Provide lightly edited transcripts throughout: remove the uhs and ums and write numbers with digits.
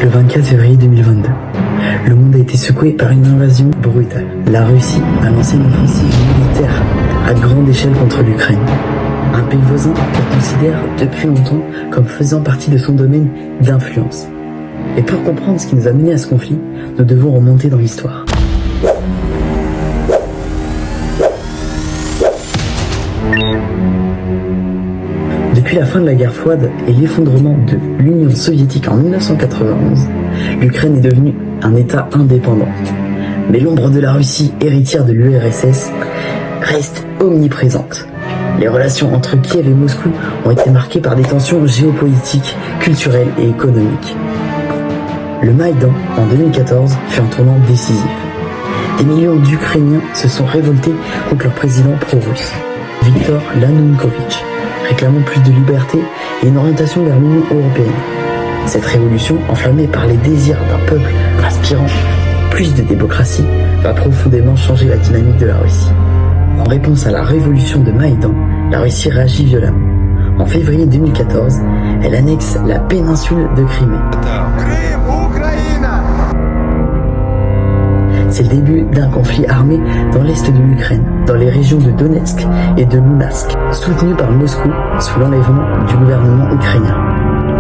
Le 24 février 2022, le monde a été secoué par une invasion brutale. La Russie a lancé une offensive militaire à grande échelle contre l'Ukraine. Un pays voisin qu'elle considère depuis longtemps comme faisant partie de son domaine d'influence. Et pour comprendre ce qui nous a mené à ce conflit, nous devons remonter dans l'histoire. Depuis la fin de la guerre froide et l'effondrement de l'Union soviétique en 1991, l'Ukraine est devenue un État indépendant. Mais l'ombre de la Russie, héritière de l'URSS, reste omniprésente. Les relations entre Kiev et Moscou ont été marquées par des tensions géopolitiques, culturelles et économiques. Le Maïdan, en 2014, fut un tournant décisif. Des millions d'Ukrainiens se sont révoltés contre leur président pro-russe, Viktor Yanukovych, réclamant plus de liberté et une orientation vers l'Union européenne. Cette révolution, enflammée par les désirs d'un peuple aspirant plus de démocratie, va profondément changer la dynamique de la Russie. En réponse à la révolution de Maïdan, la Russie réagit violemment. En février 2014, elle annexe la péninsule de Crimée. C'est le début d'un conflit armé dans l'est de l'Ukraine, dans les régions de Donetsk et de Luhansk, soutenu par Moscou sous l'enlèvement du gouvernement ukrainien.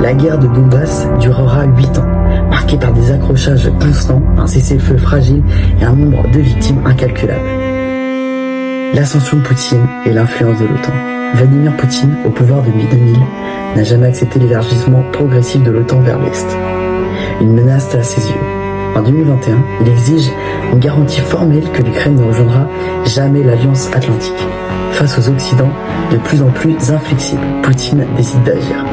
La guerre de Donbass durera 8 ans, marquée par des accrochages constants, un cessez-le-feu fragile et un nombre de victimes incalculable. L'ascension de Poutine et l'influence de l'OTAN. Vladimir Poutine, au pouvoir depuis 2000, n'a jamais accepté l'élargissement progressif de l'OTAN vers l'Est. Une menace à ses yeux. En 2021, il exige une garantie formelle que l'Ukraine ne rejoindra jamais l'Alliance Atlantique. Face aux Occidents de plus en plus inflexibles, Poutine décide d'agir.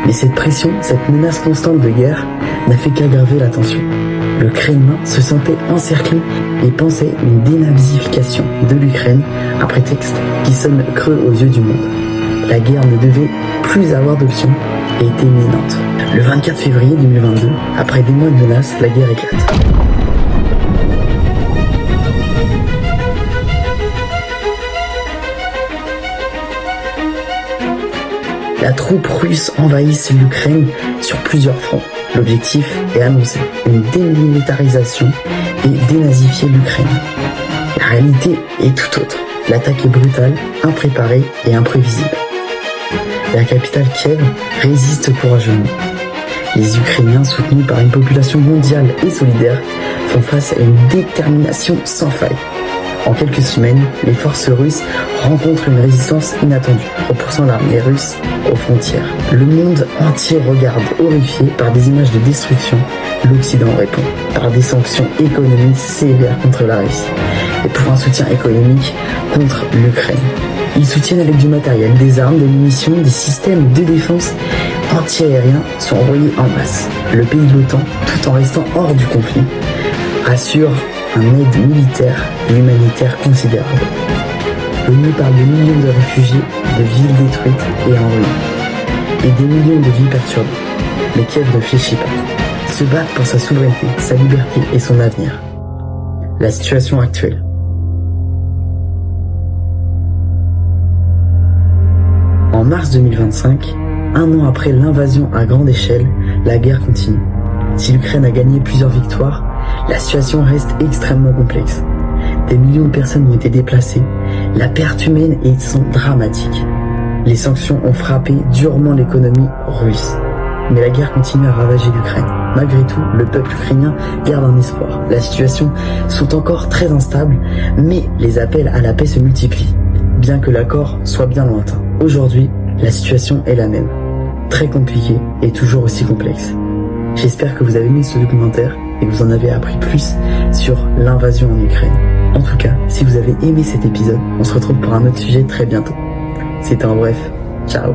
Mais cette pression, cette menace constante de guerre n'a fait qu'aggraver la tension. Le Kremlin se sentait encerclé et pensait une dénazification de l'Ukraine, un prétexte qui sonne creux aux yeux du monde. La guerre ne devait plus avoir d'option et était imminente. Le 24 février 2022, après des mois de menaces, la guerre éclate. La troupe russe envahit l'Ukraine sur plusieurs fronts. L'objectif est annoncé, une démilitarisation et dénazifier l'Ukraine. La réalité est tout autre. L'attaque est brutale, impréparée et imprévisible. La capitale Kiev résiste courageusement. Les Ukrainiens, soutenus par une population mondiale et solidaire, font face à une détermination sans faille. En quelques semaines, les forces russes rencontrent une résistance inattendue, repoussant l'armée russe aux frontières. Le monde entier regarde, horrifié par des images de destruction. L'Occident répond par des sanctions économiques sévères contre la Russie et pour un soutien économique contre l'Ukraine. Ils soutiennent avec du matériel, des armes, des munitions, des systèmes de défense anti-aériens sont envoyés en masse. Le pays de l'OTAN, tout en restant hors du conflit, assure un aide militaire et humanitaire considérable. L'ONU parle de millions de réfugiés, de villes détruites et en ruine, et des millions de vies perturbées. Mais Kiev ne fléchit pas. Se battre pour sa souveraineté, sa liberté et son avenir. La situation actuelle. En mars 2025, un an après l'invasion à grande échelle, la guerre continue. Si l'Ukraine a gagné plusieurs victoires, la situation reste extrêmement complexe. Des millions de personnes ont été déplacées, la perte humaine est dramatique. Les sanctions ont frappé durement l'économie russe. Mais la guerre continue à ravager l'Ukraine. Malgré tout, le peuple ukrainien garde un espoir. La situation sont encore très instable, mais les appels à la paix se multiplient, bien que l'accord soit bien lointain. Aujourd'hui, la situation est la même. Très compliquée et toujours aussi complexe. J'espère que vous avez aimé ce documentaire et que vous en avez appris plus sur l'invasion en Ukraine. En tout cas, si vous avez aimé cet épisode, on se retrouve pour un autre sujet très bientôt. C'était En Bref. Ciao.